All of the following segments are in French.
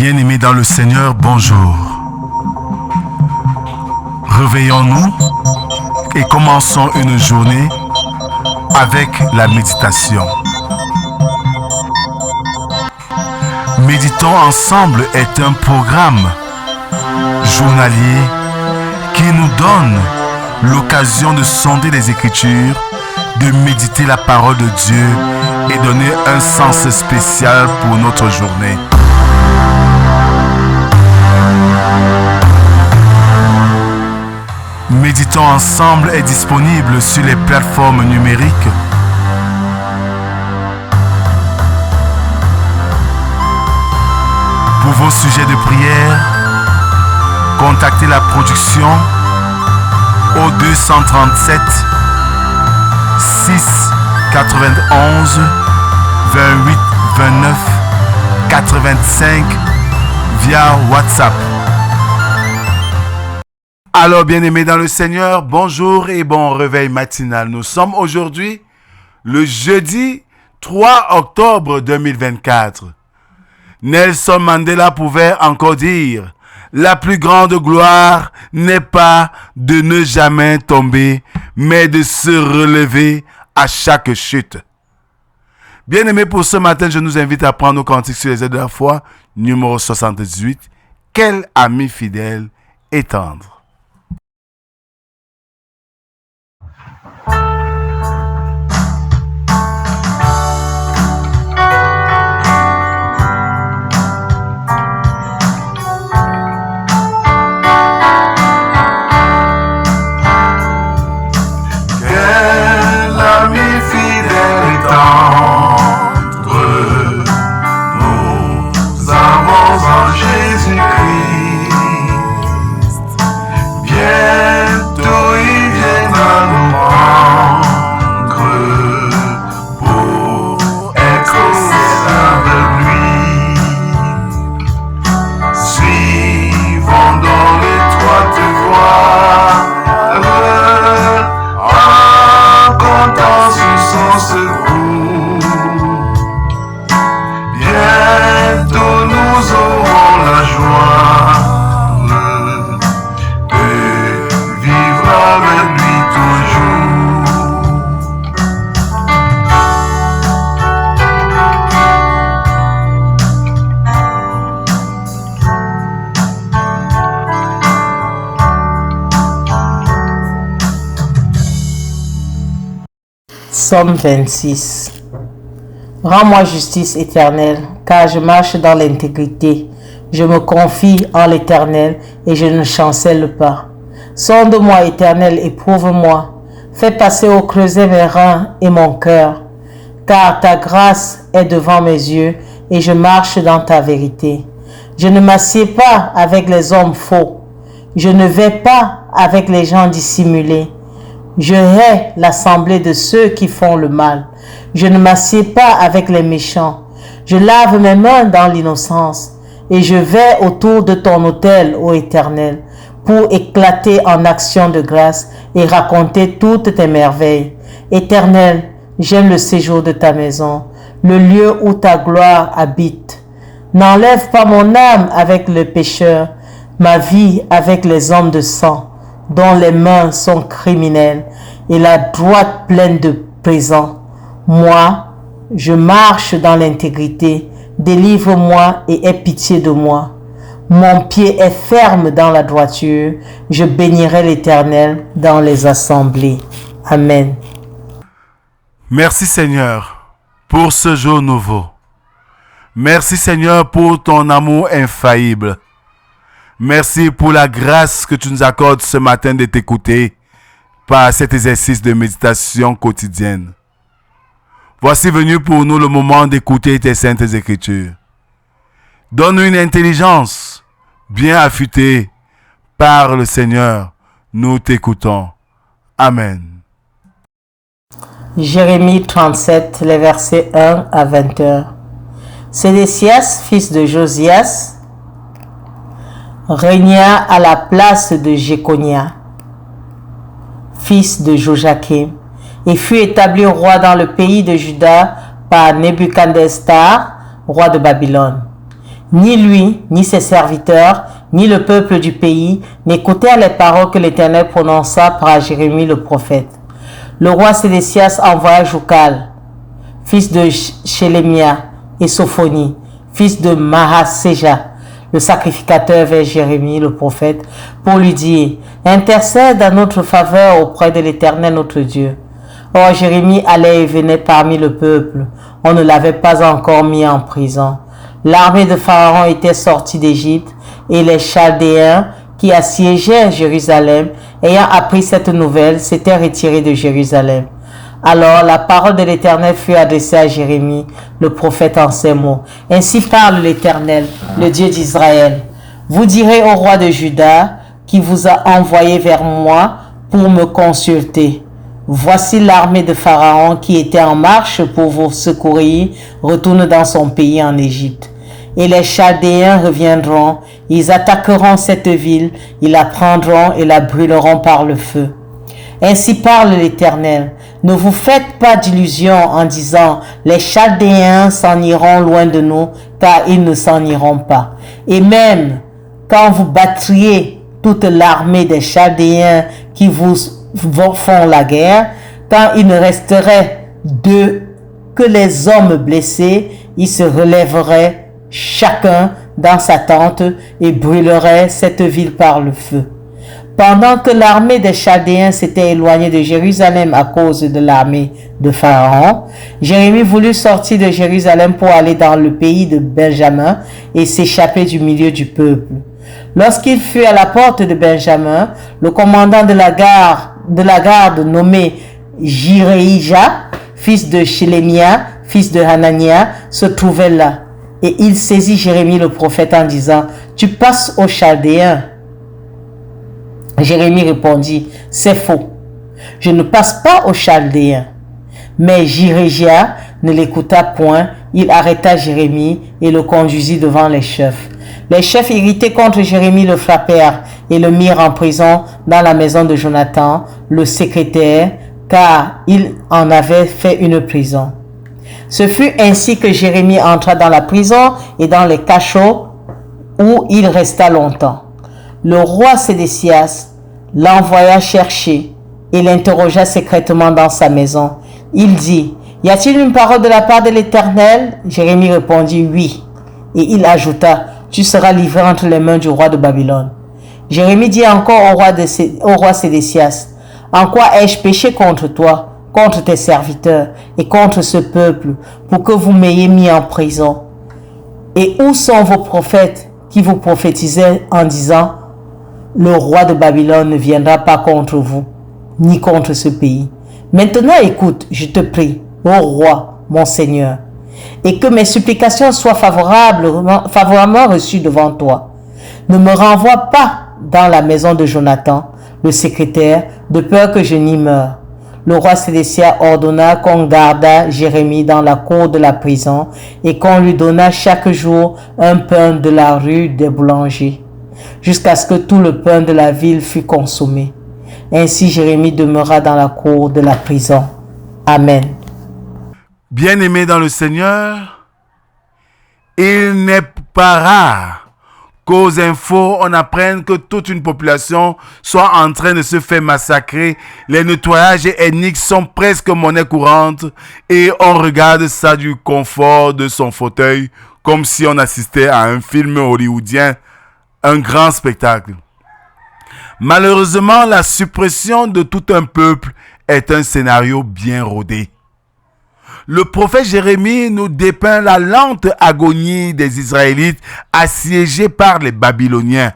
Bien-aimés dans le Seigneur, bonjour. Réveillons-nous et commençons une journée avec la méditation. Méditons ensemble est un programme journalier qui nous donne l'occasion de sonder les Écritures, de méditer la parole de Dieu et donner un sens spécial pour notre journée. Méditons ensemble est disponible sur les plateformes numériques. Pour vos sujets de prière, contactez la production au 237 6 91 28 29 85 via WhatsApp. Alors, bien-aimés dans le Seigneur, bonjour et bon réveil matinal. Nous sommes aujourd'hui le jeudi 3 octobre 2024. Nelson Mandela pouvait encore dire « La plus grande gloire n'est pas de ne jamais tomber, mais de se relever à chaque chute. » Bien-aimés, pour ce matin, je nous invite à prendre nos cantiques sur les aides de la foi, numéro 78. Quel ami fidèle et tendre. Psaume 26. Rends-moi justice éternelle, car je marche dans l'intégrité. Je me confie en l'Éternel et je ne chancelle pas. Sonde-moi, Éternel, et prouve-moi. Fais passer au creuset mes reins et mon cœur, car ta grâce est devant mes yeux et je marche dans ta vérité. Je ne m'assieds pas avec les hommes faux. Je ne vais pas avec les gens dissimulés. Je hais l'assemblée de ceux qui font le mal. Je ne m'assieds pas avec les méchants. Je lave mes mains dans l'innocence et je vais autour de ton autel, ô Éternel, pour éclater en action de grâce et raconter toutes tes merveilles. Éternel, j'aime le séjour de ta maison, le lieu où ta gloire habite. N'enlève pas mon âme avec le pécheur, ma vie avec les hommes de sang, dont les mains sont criminelles et la droite pleine de présents. Moi, je marche dans l'intégrité. Délivre-moi et aie pitié de moi. Mon pied est ferme dans la droiture. Je bénirai l'Éternel dans les assemblées. Amen. Merci Seigneur pour ce jour nouveau. Merci Seigneur pour ton amour infaillible. Merci pour la grâce que tu nous accordes ce matin de t'écouter par cet exercice de méditation quotidienne. Voici venu pour nous le moment d'écouter tes saintes écritures. Donne-nous une intelligence bien affûtée par le Seigneur. Nous t'écoutons. Amen. Jérémie 37, les versets 1 à 21. Sédécias, fils de Josias, régna à la place de Jéconia, fils de Joachim, et fut établi roi dans le pays de Juda par Nebuchadnezzar, roi de Babylone. Ni lui, ni ses serviteurs, ni le peuple du pays n'écoutèrent les paroles que l'Éternel prononça par Jérémie le prophète. Le roi Sédécias envoya Joukal, fils de Shélémia, et Sophonie, fils de Mahaséja, le sacrificateur, vers Jérémie le prophète, pour lui dire: intercède en notre faveur auprès de l'Éternel notre Dieu. Or Jérémie allait et venait parmi le peuple. On ne l'avait pas encore mis en prison. L'armée de Pharaon était sortie d'Égypte, et les Chaldéens qui assiégeaient Jérusalem, ayant appris cette nouvelle, s'étaient retirés de Jérusalem. Alors la parole de l'Éternel fut adressée à Jérémie, le prophète, en ces mots. Ainsi parle l'Éternel, le Dieu d'Israël. Vous direz au roi de Juda, qui vous a envoyé vers moi pour me consulter: voici l'armée de Pharaon qui était en marche pour vous secourir, retourne dans son pays en Égypte. Et les Chaldéens reviendront, ils attaqueront cette ville, ils la prendront et la brûleront par le feu. Ainsi parle l'Éternel. Ne vous faites pas d'illusions en disant: les Chaldéens s'en iront loin de nous, car ils ne s'en iront pas. Et même quand vous battriez toute l'armée des Chaldéens qui vous font la guerre, quand il ne resterait d'eux que les hommes blessés, ils se relèveraient chacun dans sa tente et brûleraient cette ville par le feu. Pendant que l'armée des Chaldéens s'était éloignée de Jérusalem à cause de l'armée de Pharaon, Jérémie voulut sortir de Jérusalem pour aller dans le pays de Benjamin et s'échapper du milieu du peuple. Lorsqu'il fut à la porte de Benjamin, le commandant de la garde nommé Jireïja, fils de Shélémia, fils de Hanania, se trouvait là. Et il saisit Jérémie le prophète en disant: tu passes aux Chaldéens. Jérémie répondit: c'est faux, je ne passe pas aux Chaldéens. Mais Jireïja ne l'écouta point. Il arrêta Jérémie et le conduisit devant les chefs. Les chefs irrités contre Jérémie le frappèrent et le mirent en prison dans la maison de Jonathan, le secrétaire, car il en avait fait une prison. Ce fut ainsi que Jérémie entra dans la prison et dans les cachots où il resta longtemps. Le roi Sédécias l'envoya chercher et l'interrogea secrètement dans sa maison. Il dit: y a-t-il une parole de la part de l'Éternel? Jérémie répondit: oui. Et il ajouta: tu seras livré entre les mains du roi de Babylone. Jérémie dit encore au roi Sédécias: en quoi ai-je péché contre toi, contre tes serviteurs et contre ce peuple, pour que vous m'ayez mis en prison? Et où sont vos prophètes qui vous prophétisaient en disant: le roi de Babylone ne viendra pas contre vous, ni contre ce pays? Maintenant écoute, je te prie, ô roi, mon Seigneur, et que mes supplications soient favorablement reçues devant toi. Ne me renvoie pas dans la maison de Jonathan, le secrétaire, de peur que je n'y meure. Le roi Sédécias ordonna qu'on gardât Jérémie dans la cour de la prison et qu'on lui donnât chaque jour un pain de la rue des boulangers, jusqu'à ce que tout le pain de la ville fût consommé. Ainsi Jérémie demeura dans la cour de la prison. Amen. Bien-aimés dans le Seigneur, il n'est pas rare qu'aux infos, on apprenne que toute une population soit en train de se faire massacrer. Les nettoyages ethniques sont presque monnaie courante et on regarde ça du confort de son fauteuil comme si on assistait à un film hollywoodien, un grand spectacle. Malheureusement, la suppression de tout un peuple est un scénario bien rodé. Le prophète Jérémie nous dépeint la lente agonie des Israélites assiégés par les Babyloniens.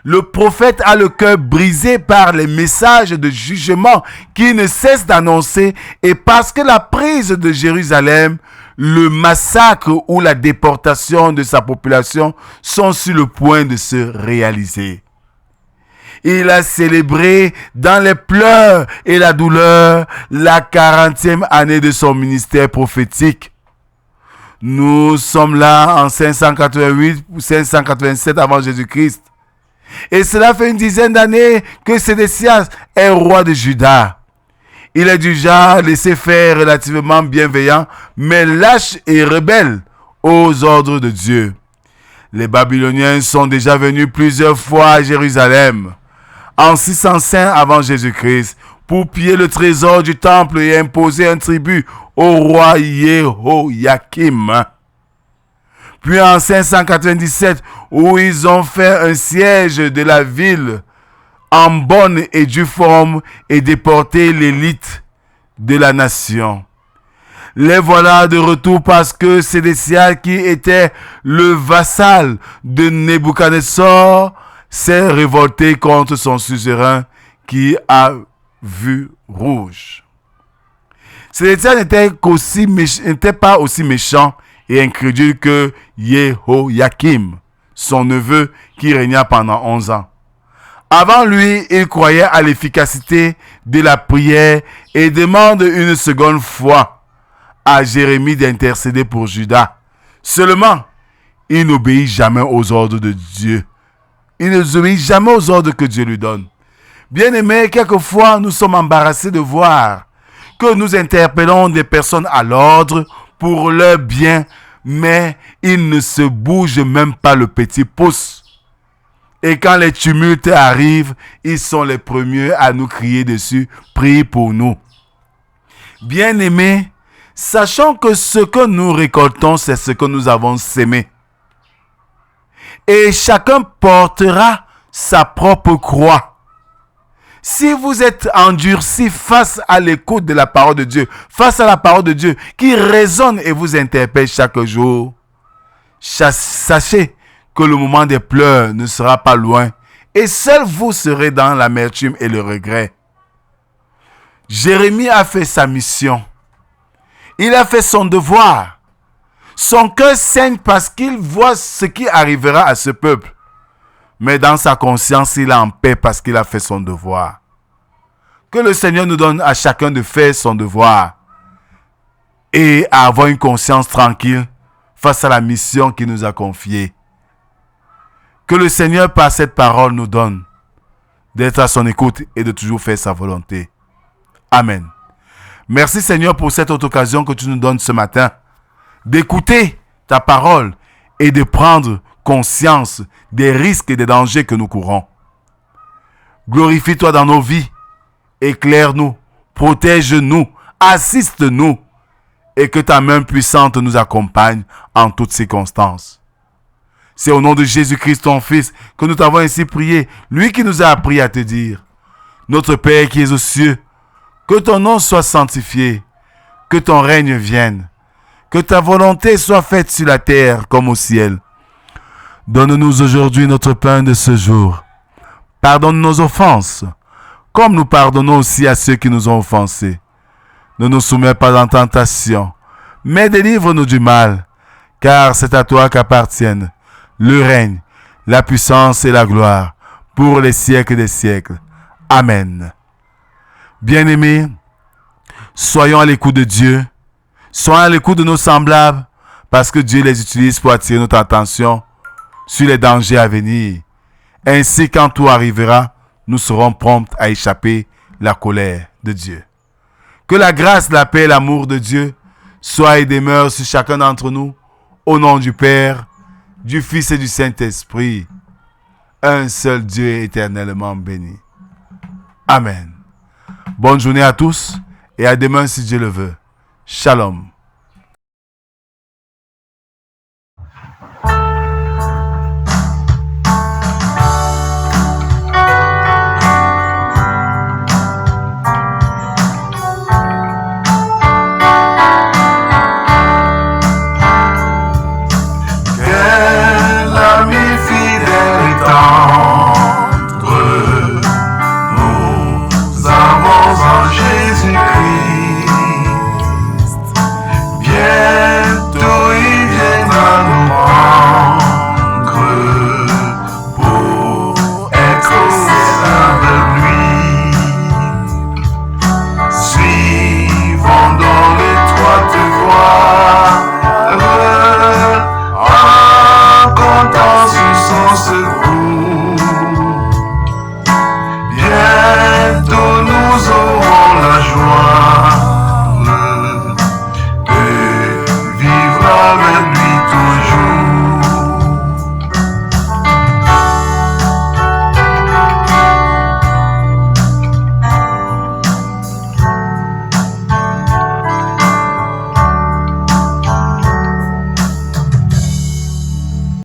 Le prophète a le cœur brisé par les messages de jugement qui ne cessent d'annoncer, et parce que la prise de Jérusalem, le massacre ou la déportation de sa population sont sur le point de se réaliser. Il a célébré dans les pleurs et la douleur la 40e année de son ministère prophétique. Nous sommes là en 588 ou 587 avant Jésus-Christ. Et cela fait une dizaine d'années que Sédécias est roi de Juda. Il est du genre laissé faire, relativement bienveillant, mais lâche et rebelle aux ordres de Dieu. Les Babyloniens sont déjà venus plusieurs fois à Jérusalem, en 605 avant Jésus-Christ, pour piller le trésor du temple et imposer un tribut au roi Jéhoïakim. Puis en 597, où ils ont fait un siège de la ville en bonne et due forme et déporté l'élite de la nation. Les voilà de retour parce que Sédécias, qui était le vassal de Nebuchadnezzar, s'est révolté contre son suzerain qui a vu rouge. Sédécias n'était pas aussi méchant et incrédule que Jéhoïakim, son neveu qui régna pendant 11 ans. Avant lui, il croyait à l'efficacité de la prière et demande une seconde fois à Jérémie d'intercéder pour Juda. Seulement, il n'obéit jamais aux ordres de Dieu. Il n'obéit jamais aux ordres que Dieu lui donne. Bien-aimés, quelquefois, nous sommes embarrassés de voir que nous interpellons des personnes à l'ordre pour leur bien, mais ils ne se bougent même pas le petit pouce. Et quand les tumultes arrivent, ils sont les premiers à nous crier dessus, prie pour nous. Bien-aimés, sachons que ce que nous récoltons, c'est ce que nous avons sémé. Et chacun portera sa propre croix. Si vous êtes endurci face à l'écoute de la parole de Dieu, face à la parole de Dieu qui résonne et vous interpelle chaque jour, sachez que le moment des pleurs ne sera pas loin et seul vous serez dans l'amertume et le regret. Jérémie a fait sa mission. Il a fait son devoir. Son cœur saigne parce qu'il voit ce qui arrivera à ce peuple. Mais dans sa conscience, il est en paix parce qu'il a fait son devoir. Que le Seigneur nous donne à chacun de faire son devoir et à avoir une conscience tranquille face à la mission qu'il nous a confiée. Que le Seigneur, par cette parole, nous donne d'être à son écoute et de toujours faire sa volonté. Amen. Merci Seigneur pour cette autre occasion que tu nous donnes ce matin d'écouter ta parole et de prendre conscience des risques et des dangers que nous courons. Glorifie-toi dans nos vies, éclaire-nous, protège-nous, assiste-nous et que ta main puissante nous accompagne en toutes circonstances. C'est au nom de Jésus-Christ, ton Fils, que nous t'avons ainsi prié, lui qui nous a appris à te dire: Notre Père qui es aux cieux, que ton nom soit sanctifié, que ton règne vienne, que ta volonté soit faite sur la terre comme au ciel. Donne-nous aujourd'hui notre pain de ce jour. Pardonne nos offenses, comme nous pardonnons aussi à ceux qui nous ont offensés. Ne nous soumets pas en tentation, mais délivre-nous du mal, car c'est à toi qu'appartiennent le règne, la puissance et la gloire, pour les siècles des siècles. Amen. Bien-aimés, soyons à l'écoute de Dieu, soyons à l'écoute de nos semblables, parce que Dieu les utilise pour attirer notre attention sur les dangers à venir. Ainsi, quand tout arrivera, nous serons prompts à échapper la colère de Dieu. Que la grâce, la paix et l'amour de Dieu soient et demeurent sur chacun d'entre nous, au nom du Père, du Fils et du Saint-Esprit, un seul Dieu éternellement béni. Amen. Bonne journée à tous et à demain si Dieu le veut. Shalom.